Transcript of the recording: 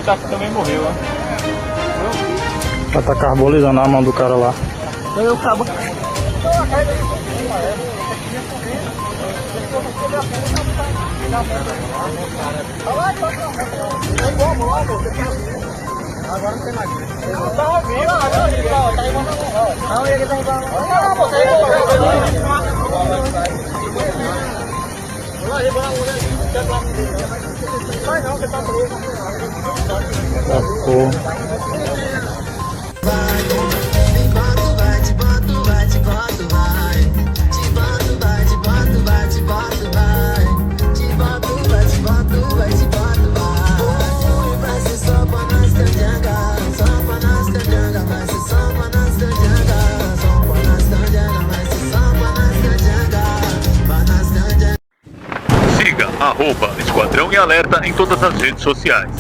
outro aqui também morreu, ó. Já tá carbonizando a mão do cara lá. Eu acabo. Agora não tem mais. Tá ouvindo? Tá aí, não, ele tá igual. Não, você aí, vai não, você tá preso. Siga @Esquadrão em Alerta em todas as redes sociais.